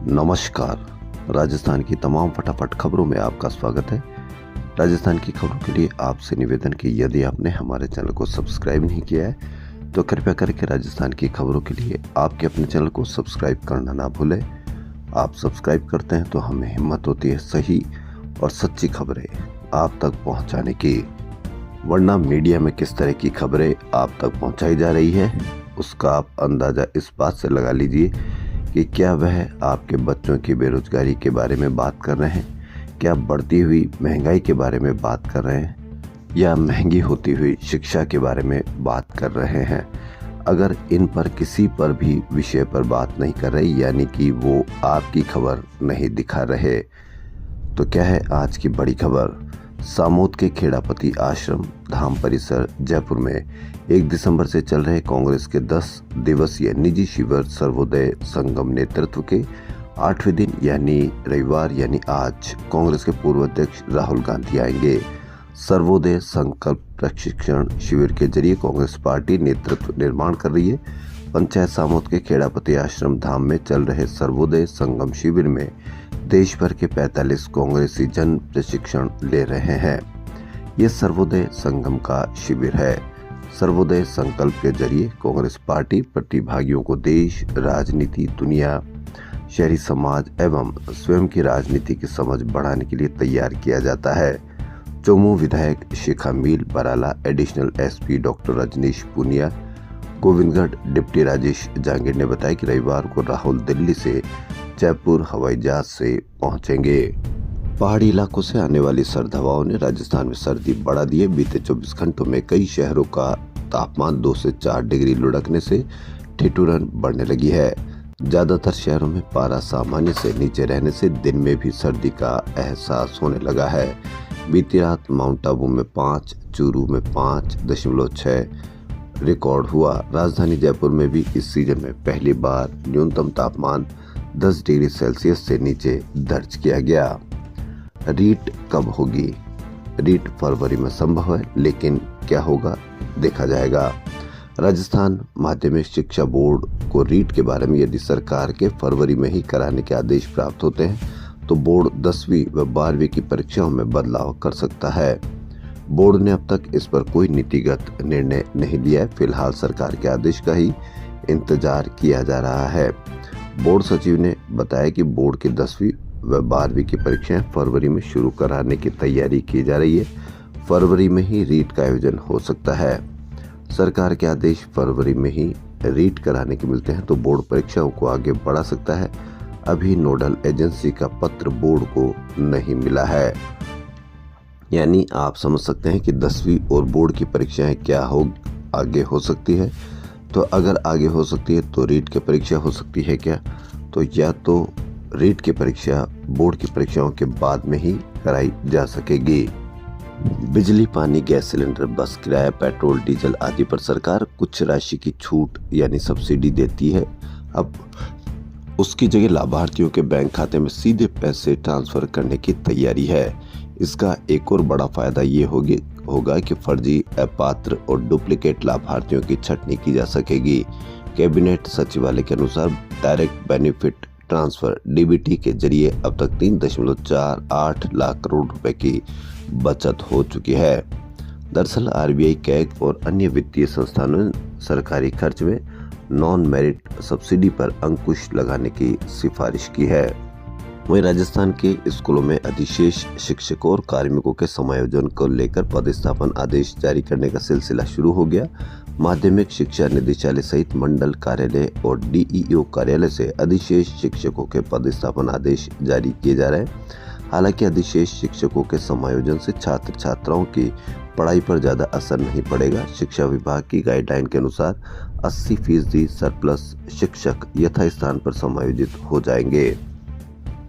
नमस्कार। राजस्थान की तमाम फटाफट खबरों में आपका स्वागत है। राजस्थान की खबरों के लिए आपसे निवेदन कि यदि आपने हमारे चैनल को सब्सक्राइब नहीं किया है तो कृपया करके राजस्थान की खबरों के लिए आपके अपने चैनल को सब्सक्राइब करना ना भूलें। आप सब्सक्राइब करते हैं तो हमें हिम्मत होती है सही और सच्ची खबरें आप तक पहुंचाने की। वरना मीडिया में किस तरह की खबरें आप तक पहुंचाई जा रही है उसका आप अंदाजा इस बात से लगा लीजिए कि क्या वह आपके बच्चों की बेरोजगारी के बारे में बात कर रहे हैं, क्या बढ़ती हुई महंगाई के बारे में बात कर रहे हैं, या महंगी होती हुई शिक्षा के बारे में बात कर रहे हैं। अगर इन पर किसी पर भी विषय पर बात नहीं कर रहे, यानी कि वो आपकी खबर नहीं दिखा रहे, तो क्या है आज की बड़ी खबर। सामोद के खेड़ापति आश्रम धाम परिसर जयपुर में 1 दिसंबर से चल रहे कांग्रेस के 10 दिवसीय निजी शिविर सर्वोदय संगम नेतृत्व के 8वें दिन यानी रविवार यानी आज कांग्रेस के पूर्व अध्यक्ष राहुल गांधी आएंगे। सर्वोदय संकल्प प्रशिक्षण शिविर के जरिए कांग्रेस पार्टी नेतृत्व निर्माण कर रही है। पंचायत सामोद के खेड़ापति आश्रम धाम में चल रहे सर्वोदय संगम शिविर में देश भर के 45 कांग्रेसी जन प्रशिक्षण ले रहे हैं। ये सर्वोदय संगम का शिविर है। सर्वोदय संकल्प के जरिए कांग्रेस पार्टी प्रतिभागियों को देश, राजनीति, दुनिया, शहरी समाज एवं स्वयं की राजनीति की समझ बढ़ाने के लिए तैयार किया जाता है। चोमू विधायक Shikha Meel Barala, additional SP doctor Rajneesh Punia, Govindgarh deputy Rajesh Jangir ने बताया कि रविवार को राहुल दिल्ली से जयपुर हवाई जहाज से पहुंचेंगे। पहाड़ी इलाकों से आने वाली सर्द हवाओं ने राजस्थान में सर्दी बढ़ा दी है। बीते 24 घंटों में कई शहरों का तापमान 2 से 4 डिग्री लुढ़कने से ठिठुरन बढ़ने लगी है। ज्यादातर शहरों में पारा सामान्य से नीचे रहने से दिन में भी सर्दी का एहसास होने लगा है। बीती रात माउंट आबू में 5, चूरू में 5.6 रिकॉर्ड हुआ। राजधानी जयपुर में भी इस सीजन में पहली बार न्यूनतम तापमान 10 डिग्री सेल्सियस से नीचे दर्ज किया गया। रीट कब होगी? रीट फरवरी में संभव है, लेकिन क्या होगा देखा जाएगा। राजस्थान माध्यमिक शिक्षा बोर्ड को रीट के बारे में यदि सरकार के फरवरी में ही कराने के आदेश प्राप्त होते हैं तो बोर्ड 10वीं व 12वीं की परीक्षाओं में बदलाव कर सकता है। बोर्ड ने अब तक इस पर कोई नीतिगत निर्णय नहीं लिया है। फिलहाल सरकार के आदेश का ही इंतजार किया जा रहा है। बोर्ड सचिव ने बताया कि बोर्ड की 10वीं व 12वीं की परीक्षाएं फरवरी में शुरू कराने की तैयारी की जा रही है। फरवरी में ही रीट का आयोजन हो सकता है। सरकार के आदेश फरवरी में ही रीट कराने के मिलते हैं तो बोर्ड परीक्षाओं को आगे बढ़ा सकता है। अभी नोडल एजेंसी का पत्र बोर्ड को नहीं मिला है। यानी आप समझ सकते हैं कि 10वीं और बोर्ड की परीक्षाएं क्या आगे हो सकती है। तो अगर आगे हो सकती है तो रीट की परीक्षा हो सकती है क्या? तो या तो रीट की परीक्षा बोर्ड की परीक्षाओं के बाद में ही कराई जा सकेगी। बिजली, पानी, गैस सिलेंडर, बस किराया, पेट्रोल, डीजल आदि पर सरकार कुछ राशि की छूट यानी सब्सिडी देती है। अब उसकी जगह लाभार्थियों के बैंक खाते में सीधे पैसे ट्रांसफर करने की तैयारी है। इसका एक और बड़ा फायदा ये होगा कि फर्जी, अपात्र और डुप्लीकेट लाभार्थियों की छंटनी की जा सकेगी। कैबिनेट सचिवालय के अनुसार डायरेक्ट बेनिफिट ट्रांसफर डीबीटी के जरिए अब तक 3.48 लाख करोड़ रुपए की बचत हो चुकी है। दरअसल आरबीआई, कैग और अन्य वित्तीय संस्थानों ने सरकारी खर्च में नॉन मेरिट सब्सिडी पर अंकुश लगाने की सिफारिश की है। वहीं राजस्थान के स्कूलों में अधिशेष शिक्षकों और कार्मिकों के समायोजन को लेकर पदस्थापन आदेश जारी करने का सिलसिला शुरू हो गया। माध्यमिक शिक्षा निदेशालय सहित मंडल कार्यालय और डीईओ कार्यालय से अधिशेष शिक्षकों के पदस्थापन आदेश जारी किए जा रहे हैं। हालांकि अधिशेष शिक्षकों के समायोजन से छात्र छात्राओं की पढ़ाई पर ज्यादा असर नहीं पड़ेगा। शिक्षा विभाग की गाइडलाइन के अनुसार 80% सरप्लस शिक्षक यथास्थान पर समायोजित हो जाएंगे।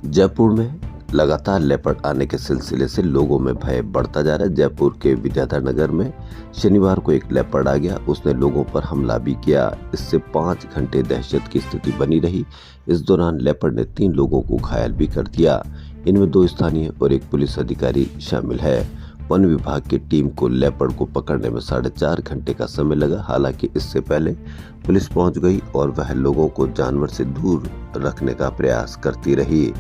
जयपुर में लगातार लेपर्ड आने के सिलसिले से लोगों में भय बढ़ता जा रहा है। जयपुर के विद्याधर नगर में शनिवार को एक लेपर्ड आ गया। उसने लोगों पर हमला भी किया। इससे 5 घंटे दहशत की स्थिति बनी रही। इस दौरान लेपर्ड ने 3 लोगों को घायल भी कर दिया। इनमें 2 स्थानीय और 1 पुलिस अधिकारी शामिल है। वन विभाग की टीम को लेपर्ड को पकड़ने में 4.5 घंटे का समय लगा। हालांकि इससे पहले पुलिस पहुंच गई और वह लोगों को जानवर से दूर रखने का प्रयास करती रही।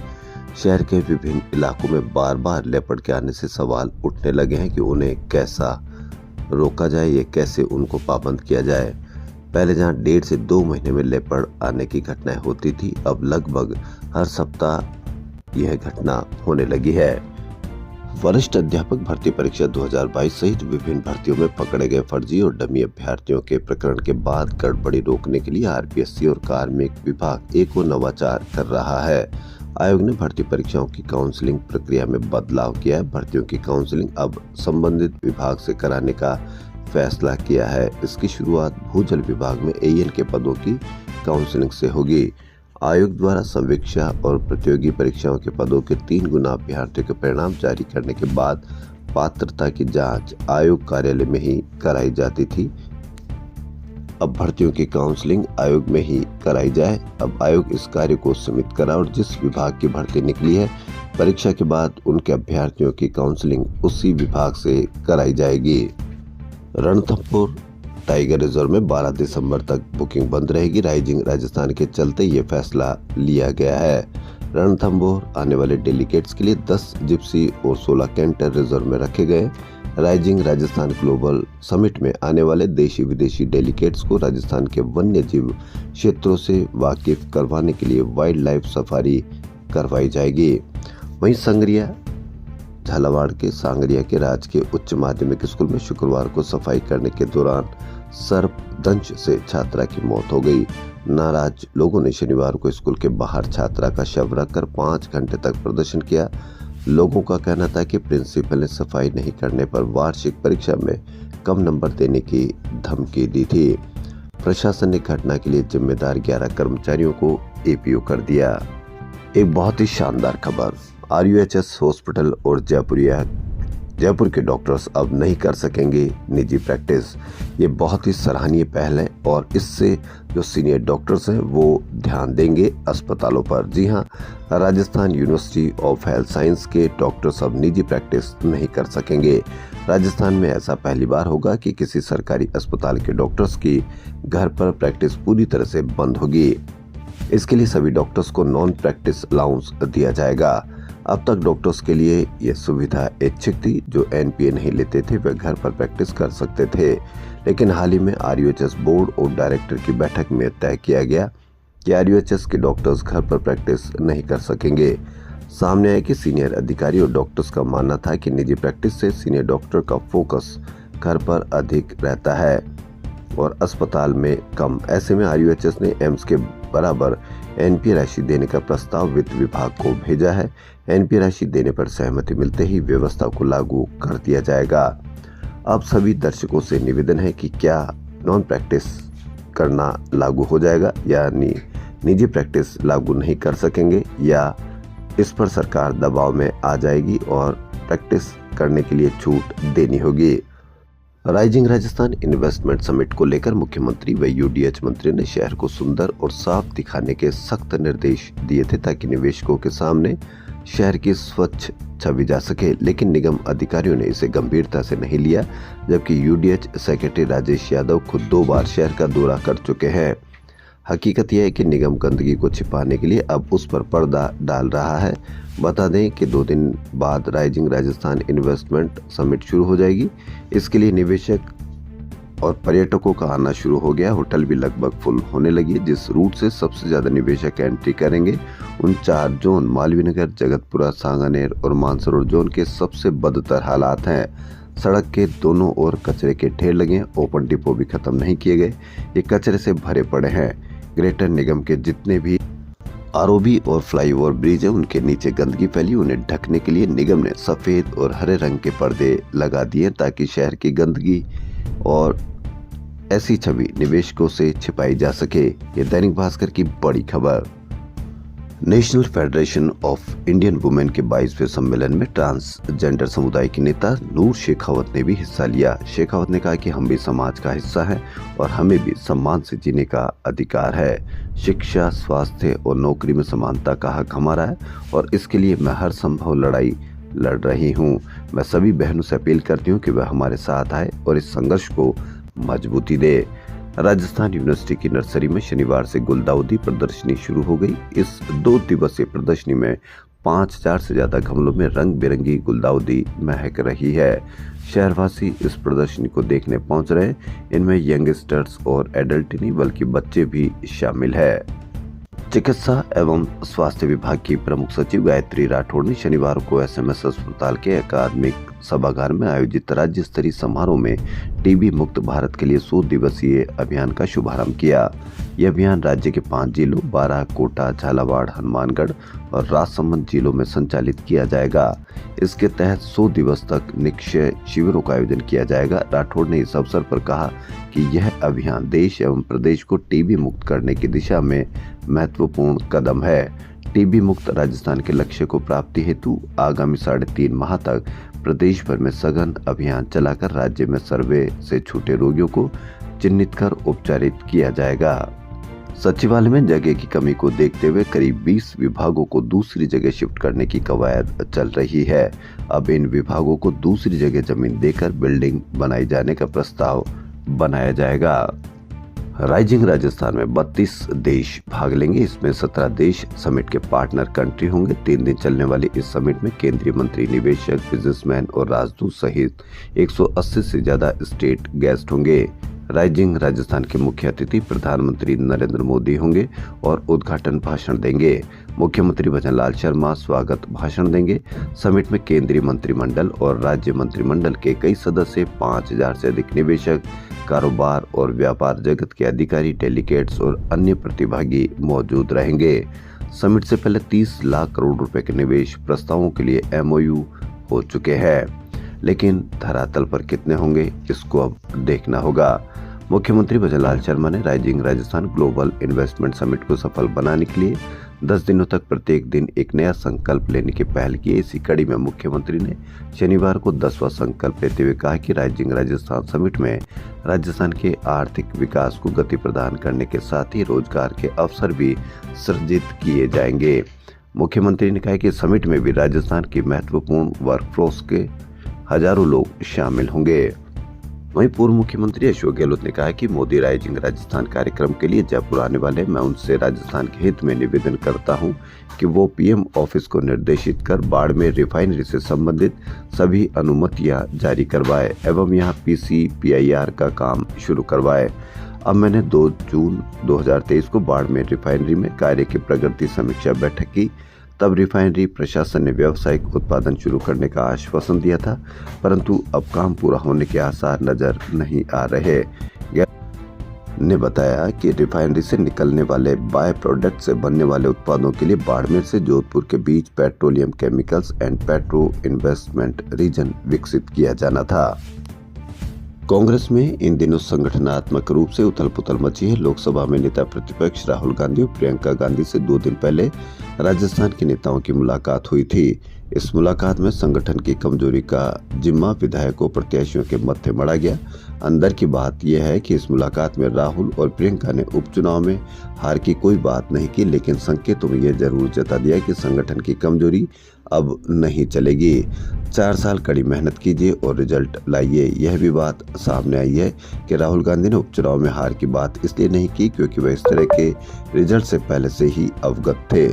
शहर के विभिन्न इलाकों में बार बार लेपर्ड के आने से सवाल उठने लगे हैं कि उन्हें कैसा रोका जाए या कैसे उनको पाबंद किया जाए। पहले जहां 1.5 से 2 महीने में लेपर्ड आने की घटनाएं होती थी, अब लगभग हर सप्ताह यह घटना होने लगी है। वरिष्ठ अध्यापक भर्ती परीक्षा 2022 सहित विभिन्न भर्तियों में पकड़े गए फर्जी और डमी अभ्यर्थियों के प्रकरण के बाद गड़बड़ी रोकने के लिए आरपीएससी और कार्मिक विभाग एक और नवाचार कर रहा है। आयोग ने भर्ती परीक्षाओं की काउंसलिंग प्रक्रिया में बदलाव किया है। भर्तियों की काउंसलिंग अब संबंधित विभाग से कराने का फैसला किया है। इसकी शुरुआत भूजल विभाग में एएन के पदों की काउंसलिंग से होगी। आयोग द्वारा समीक्षा और प्रतियोगी परीक्षाओं के पदों के 3 गुना अभ्यर्थियों के परिणाम जारी करने के बाद पात्रता की जांच आयोग कार्यालय में ही कराई जाती थी। अब भर्तियों की काउंसलिंग आयोग में ही कराई जाए। अब आयोग इस कार्य को सीमित करा और जिस विभाग की भर्ती निकली है, परीक्षा के बाद उनके अभ्यर्थियों की काउंसलिंग उसी विभाग से कराई जाएगी। रणथंभौर टाइगर रिजर्व में 12 दिसंबर तक बुकिंग बंद रहेगी। राइजिंग राजस्थान के चलते ये फैसला लिया गया है। रणथंभौर आने वाले डेलीगेट्स के लिए 10 जिप्सी और 16 कैंटर रिजर्व में रखे गए। राइजिंग राजस्थान ग्लोबल समिट में आने वाले देशी विदेशी डेलीगेट्स को राजस्थान के वन्य जीव क्षेत्रों से वाकिफ करवाने के लिए वाइल्ड लाइफ सफारी करवाई जाएगी। वहीं संगरिया झालावाड़ के सांगरिया के राजकीय उच्च माध्यमिक स्कूल में शुक्रवार को सफाई करने के दौरान सर्पदंश से छात्रा की मौत हो गई। नाराज लोगों ने शनिवार को स्कूल के बाहर छात्रा का शव रखकर 5 घंटे तक प्रदर्शन किया। लोगों का कहना था कि प्रिंसिपल ने सफाई नहीं करने पर वार्षिक परीक्षा में कम नंबर देने की धमकी दी थी। प्रशासन ने घटना के लिए जिम्मेदार 11 कर्मचारियों को एपीओ कर दिया। एक बहुत ही शानदार खबर, आरयूएचएस हॉस्पिटल और जयपुर के डॉक्टर्स अब नहीं कर सकेंगे निजी प्रैक्टिस। ये बहुत ही सराहनीय पहल है और इससे जो सीनियर डॉक्टर्स हैं वो ध्यान देंगे अस्पतालों पर। जी हां, Rajasthan university of health science के डॉक्टर्स अब निजी प्रैक्टिस नहीं कर सकेंगे। राजस्थान में ऐसा पहली बार होगा कि किसी सरकारी अस्पताल के डॉक्टर्स की घर पर प्रैक्टिस पूरी तरह से बंद होगी। इसके लिए सभी डॉक्टर्स को नॉन प्रैक्टिस अलाउंस दिया जाएगा। अब तक डॉक्टर्स के लिए यह सुविधा ऐच्छिक थी। जो एनपीए नहीं लेते थे वे घर पर प्रैक्टिस कर सकते थे, लेकिन हाल ही में आरयूएचएस बोर्ड और डायरेक्टर की बैठक में तय किया गया कि आरयूएचएस के डॉक्टर्स घर पर प्रैक्टिस नहीं कर सकेंगे। सामने आया कि सीनियर अधिकारी और डॉक्टर्स का मानना था कि निजी प्रैक्टिस से सीनियर डॉक्टर का फोकस घर पर अधिक रहता है और अस्पताल में कम। ऐसे में आरयूएचएस ने एम्स के बराबर एनपीए राशि देने का प्रस्ताव वित्त विभाग को भेजा है। एनपीए राशि देने पर सहमति मिलते ही व्यवस्था को लागू कर दिया जाएगा। अब सभी दर्शकों से निवेदन है कि क्या नॉन प्रैक्टिस करना लागू हो जाएगा, यानी निजी प्रैक्टिस लागू नहीं कर सकेंगे, या इस पर सरकार दबाव में आ जाएगी और प्रैक्टिस करने के लिए छूट देनी होगी। राइजिंग राजस्थान इन्वेस्टमेंट समिट को लेकर मुख्यमंत्री व यूडीएच मंत्री ने शहर को सुंदर और साफ दिखाने के सख्त निर्देश दिए थे ताकि निवेशकों के सामने शहर की स्वच्छ छवि जा सके, लेकिन निगम अधिकारियों ने इसे गंभीरता से नहीं लिया। जबकि यूडीएच सेक्रेटरी राजेश यादव खुद 2 बार शहर का दौरा कर चुके हैं। हकीकत यह है कि निगम गंदगी को छिपाने के लिए अब उस पर पर्दा डाल रहा है। बता दें कि 2 दिन बाद राइजिंग राजस्थान इन्वेस्टमेंट समिट शुरू हो जाएगी। इसके लिए निवेशक और पर्यटकों का आना शुरू हो गया। होटल भी लगभग फुल होने लगी है। जिस रूट से सबसे ज्यादा निवेशक एंट्री करेंगे उन 4 जोन मालवीय नगर, जगतपुरा, सांगानेर और मानसरोवर जोन के सबसे बदतर हालात हैं। सड़क के दोनों ओर कचरे के ढेर लगे हैं। ओपन डिपो भी खत्म नहीं किए गए, ये कचरे से भरे पड़े हैं। ग्रेटर निगम के जितने भी आरओबी और फ्लाईओवर ब्रिज है उनके नीचे गंदगी फैली। उन्हें ढकने के लिए निगम ने सफेद और हरे रंग के पर्दे लगा दिए ताकि शहर की गंदगी और ऐसी छवि निवेशकों से छिपाई जा सके। ये दैनिक भास्कर की बड़ी खबर। National federation of Indian women के 22वें सम्मेलन में ट्रांसजेंडर समुदाय की नेता नूर शेखावत ने भी हिस्सा लिया। शेखावत ने कहा कि हम भी समाज का हिस्सा हैं और हमें भी सम्मान से जीने का अधिकार है। शिक्षा, स्वास्थ्य और नौकरी में समानता का हक हमारा है और इसके लिए मैं हर संभव लड़ाई लड़ रही हूँ। मैं सभी बहनों से अपील करती हूँ कि वह हमारे साथ आए और इस संघर्ष को मजबूती दे। राजस्थान यूनिवर्सिटी की नर्सरी में शनिवार से गुलदाउदी प्रदर्शनी शुरू हो गई। इस 2 दिवसीय प्रदर्शनी में 5000 से ज्यादा गमलों में रंग बिरंगी गुलदाउदी महक रही है। शहरवासी इस प्रदर्शनी को देखने पहुंच रहे हैं। इनमें यंगस्टर्स और एडल्ट नहीं बल्कि बच्चे भी शामिल है। चिकित्सा एवं स्वास्थ्य विभाग की प्रमुख सचिव गायत्री राठौड़ ने शनिवार को एसएमएस अस्पताल के अकादमिक सभागार में आयोजित राज्य स्तरीय समारोह में टीबी मुक्त भारत के लिए 100 दिवसीय अभियान का शुभारंभ किया। यह अभियान राज्य के 5 जिलों बारां, कोटा, झालावाड़, हनुमानगढ़ और राजसमंद जिलों में संचालित किया जाएगा। इसके तहत 100 दिवस तक निक्षय शिविरों का आयोजन किया जाएगा। राठौड़ ने इस अवसर पर कहा कि यह अभियान देश एवं प्रदेश को टीबी मुक्त करने की दिशा में महत्वपूर्ण कदम है। टीबी मुक्त राजस्थान के लक्ष्य को प्राप्ति हेतु आगामी 3.5 माह तक प्रदेश भर में सघन अभियान चलाकर राज्य में सर्वे से छूटे रोगियों को चिन्हित कर उपचारित किया जाएगा। सचिवालय में जगह की कमी को देखते हुए करीब 20 विभागों को दूसरी जगह शिफ्ट करने की कवायद चल रही है। अब इन विभागों को दूसरी जगह जमीन देकर बिल्डिंग बनाई जाने का प्रस्ताव बनाया जाएगा। राइजिंग राजस्थान में 32 देश भाग लेंगे। इसमें 17 देश समिट के पार्टनर कंट्री होंगे। 3 दिन चलने वाली इस समिट में केंद्रीय मंत्री, निवेशक, बिजनेसमैन और राजदूत सहित 180 से ज्यादा स्टेट गेस्ट होंगे। राइजिंग राजस्थान के मुख्य अतिथि प्रधानमंत्री नरेंद्र मोदी होंगे और उद्घाटन भाषण देंगे। मुख्यमंत्री भजनलाल शर्मा स्वागत भाषण देंगे। समिट में केंद्रीय मंत्रिमंडल और राज्य मंत्रिमंडल के कई सदस्य, 5000 से अधिक निवेशक, कारोबार और व्यापार जगत के अधिकारी, डेलीगेट्स और अन्य प्रतिभागी मौजूद रहेंगे। समिट से पहले 30 लाख करोड़ रुपए के निवेश प्रस्तावों के लिए एमओयू हो चुके हैं, लेकिन धरातल पर कितने होंगे इसको अब देखना होगा। मुख्यमंत्री भजनलाल शर्मा ने rising Rajasthan global investment summit को सफल बनाने के लिए 10 दिनों तक प्रत्येक दिन एक नया संकल्प लेने की पहल की। इसी कड़ी में मुख्यमंत्री ने शनिवार को 10वां संकल्प लेते हुए कहा कि राइजिंग राजस्थान समिट में राजस्थान के आर्थिक विकास को गति प्रदान करने के साथ ही रोजगार के अवसर भी सृजित किए जाएंगे। मुख्यमंत्री ने कहा कि समिट में भी राजस्थान की महत्वपूर्ण वर्कफोर्स के हजारों लोग शामिल होंगे। वहीं पूर्व मुख्यमंत्री अशोक गहलोत ने कहा कि मोदी राइजिंग राजस्थान कार्यक्रम के लिए जयपुर आने वाले, मैं उनसे राजस्थान के हित में निवेदन करता हूं कि वो पीएम ऑफिस को निर्देशित कर बाड़मेर रिफाइनरी से संबंधित सभी अनुमतियां जारी करवाए एवं यहां PCPIR का काम शुरू करवाए। अब मैंने 2 जून 2023 को बाड़मेर रिफाइनरी में कार्य की प्रगति समीक्षा बैठक की। तब रिफाइनरी प्रशासन ने व्यावसायिक उत्पादन शुरू करने का आश्वासन दिया था, परंतु अब काम पूरा होने के आसार नजर नहीं आ रहे। ने बताया कि रिफाइनरी से निकलने वाले बाय प्रोडक्ट से बनने वाले उत्पादों के लिए बाड़मेर से जोधपुर के बीच petroleum chemicals and petro investment region विकसित किया जाना था। कांग्रेस में इन दिनों संगठनात्मक रूप से उथल पुथल मची है। लोकसभा में नेता प्रतिपक्ष राहुल गांधी और प्रियंका गांधी से 2 दिन पहले राजस्थान के नेताओं की मुलाकात हुई थी। इस मुलाकात में संगठन की कमजोरी का जिम्मा विधायकों प्रत्याशियों के मत्थे मढ़ा गया। अंदर की बात यह है कि इस मुलाकात में राहुल और प्रियंका ने उपचुनाव में हार की कोई बात नहीं की, लेकिन संकेतों में यह जरूर जता दिया कि संगठन की कमजोरी अब नहीं चलेगी। 4 साल कड़ी मेहनत कीजिए और रिजल्ट लाइए। यह भी बात सामने आई है कि राहुल गांधी ने उपचुनाव में हार की बात इसलिए नहीं की क्योंकि वह इस तरह के रिजल्ट से पहले से ही अवगत थे।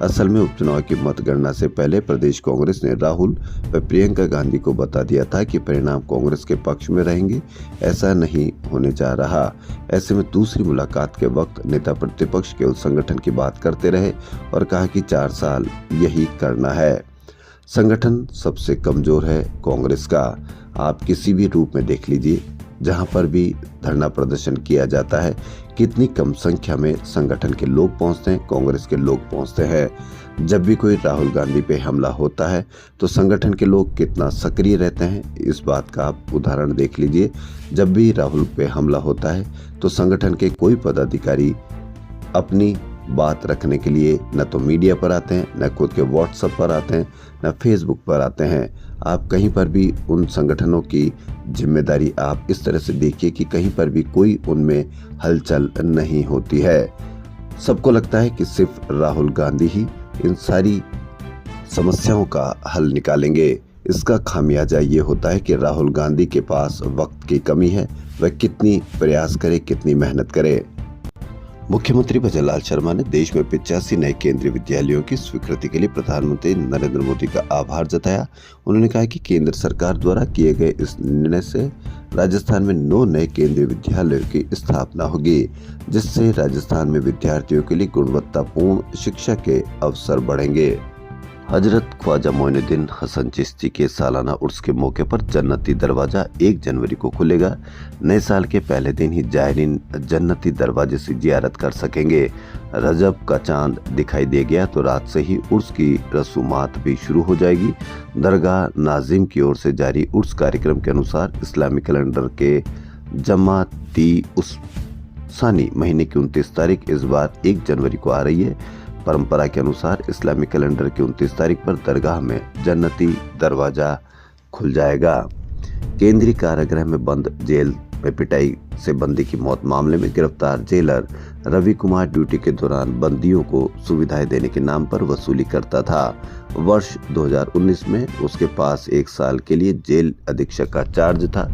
असल में उपचुनाव की मतगणना से पहले प्रदेश कांग्रेस ने राहुल व प्रियंका गांधी को बता दिया था कि परिणाम कांग्रेस के पक्ष में रहेंगे। ऐसा नहीं होने जा रहा। ऐसे में दूसरी मुलाकात के वक्त नेता प्रतिपक्ष केवल संगठन की बात करते रहे और कहा कि 4 साल यही करना है। संगठन सबसे कमजोर है कांग्रेस का। आप किसी भी रूप में देख लीजिए, जहां पर भी धरना प्रदर्शन किया जाता है, कितनी कम संख्या में संगठन के लोग पहुंचते हैं, कांग्रेस के लोग पहुंचते हैं। जब भी कोई राहुल गांधी पे हमला होता है तो संगठन के लोग कितना सक्रिय रहते हैं, इस बात का आप उदाहरण देख लीजिए। जब भी राहुल पे हमला होता है तो संगठन के कोई पदाधिकारी अपनी बात रखने के लिए न तो मीडिया पर आते हैं, न खुद के व्हाट्सएप पर आते हैं, न फेसबुक पर आते हैं। आप कहीं पर भी उन संगठनों की जिम्मेदारी आप इस तरह से देखिए कि कहीं पर भी कोई उनमें हलचल नहीं होती है। सबको लगता है कि सिर्फ राहुल गांधी ही इन सारी समस्याओं का हल निकालेंगे। इसका खामियाजा ये होता है कि राहुल गांधी के पास वक्त की कमी है। वह कितनी प्रयास करे, कितनी मेहनत करे। मुख्यमंत्री भजनलाल शर्मा ने देश में 85 नए केंद्रीय विद्यालयों की स्वीकृति के लिए प्रधानमंत्री नरेंद्र मोदी का आभार जताया। उन्होंने कहा कि केंद्र सरकार द्वारा किए गए इस निर्णय से राजस्थान में 9 नए केंद्रीय विद्यालयों की स्थापना होगी, जिससे राजस्थान में विद्यार्थियों के लिए गुणवत्तापूर्ण शिक्षा के अवसर बढ़ेंगे। हजरत ख्वाजा मोइनुद्दीन हसन चिश्ती के सालाना उर्स के मौके पर जन्नती दरवाजा 1 जनवरी को खुलेगा। नए साल के पहले दिन ही जायरीन जन्नती दरवाजे से जियारत कर सकेंगे। रजब का चांद दिखाई दे गया तो रात से ही उर्स की रसूमात भी शुरू हो जाएगी। दरगाह नाजिम की ओर से जारी उर्स कार्यक्रम के अनुसार इस्लामी कैलेंडर के जमाती उस सानी महीने की 29 तारीख इस बार 1 जनवरी को आ रही है। परंपरा के अनुसार इस्लामी कैलेंडर की 29 तारीख पर दरगाह में जन्नती दरवाजा खुल जाएगा। केंद्रीय कारागृह में बंद जेल में पिटाई से बंदी की मौत मामले में गिरफ्तार जेलर रवि कुमार ड्यूटी के दौरान बंदियों को सुविधाएं देने के नाम पर वसूली करता था। वर्ष 2019 में उसके पास 1 साल के लिए जेल अधीक्षक का चार्ज था।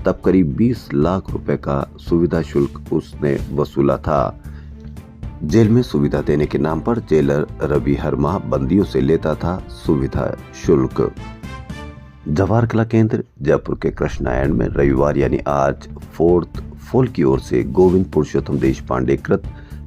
तब करीब 20 लाख रुपए का सुविधा शुल्क उसने वसूला था। जेल में सुविधा देने के नाम पर जेलर रवि हर माह बंदियों से लेता था सुविधा शुल्क। जवाहर कला केंद्र जयपुर के कृष्णायण में रविवार यानी आज 4th फॉल की ओर से गोविंद पुरुषोत्तम देश पांडे कृत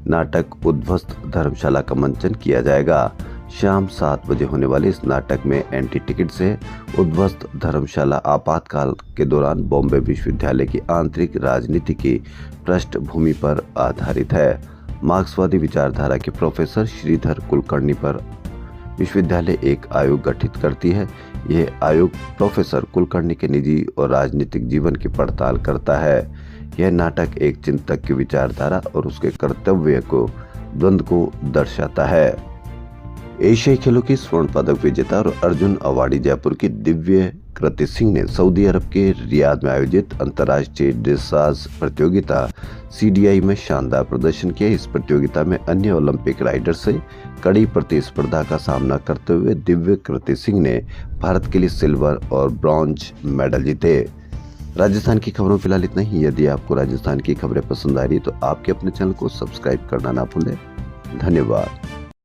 नाटक उद्ध्वस्त धर्मशाला का मंचन किया जाएगा। शाम 7 बजे होने वाले इस नाटक में एंटी टिकट से उद्ध्वस्त धर्मशाला आपातकाल के दौरान बॉम्बे विश्वविद्यालय की आंतरिक राजनीति की पृष्ठभूमि पर आधारित है। मार्क्सवादी विचारधारा के प्रोफेसर श्रीधर कुलकर्णी पर विश्वविद्यालय एक आयोग गठित करती है। यह आयोग प्रोफेसर कुलकर्णी के निजी और राजनीतिक जीवन की पड़ताल करता है। यह नाटक एक चिंतक की विचारधारा और उसके कर्तव्य को द्वंद्व को दर्शाता है। एशियाई खेलों की स्वर्ण पदक विजेता और अर्जुन अवार्डी जयपुर की दिव्य कृति सिंह ने सऊदी अरब के रियाद में आयोजित अंतर्राष्ट्रीय ड्रेसाज प्रतियोगिता CDI में शानदार प्रदर्शन किया। इस प्रतियोगिता में अन्य ओलंपिक राइडर से कड़ी प्रतिस्पर्धा का सामना करते हुए दिव्य कृति सिंह ने भारत के लिए सिल्वर और ब्रॉन्ज मेडल जीते। राजस्थान की खबरों फिलहाल इतना ही। यदि आपको राजस्थान की खबरें पसंद आ रही तो आपके अपने चैनल को सब्सक्राइब करना ना भूलें। धन्यवाद।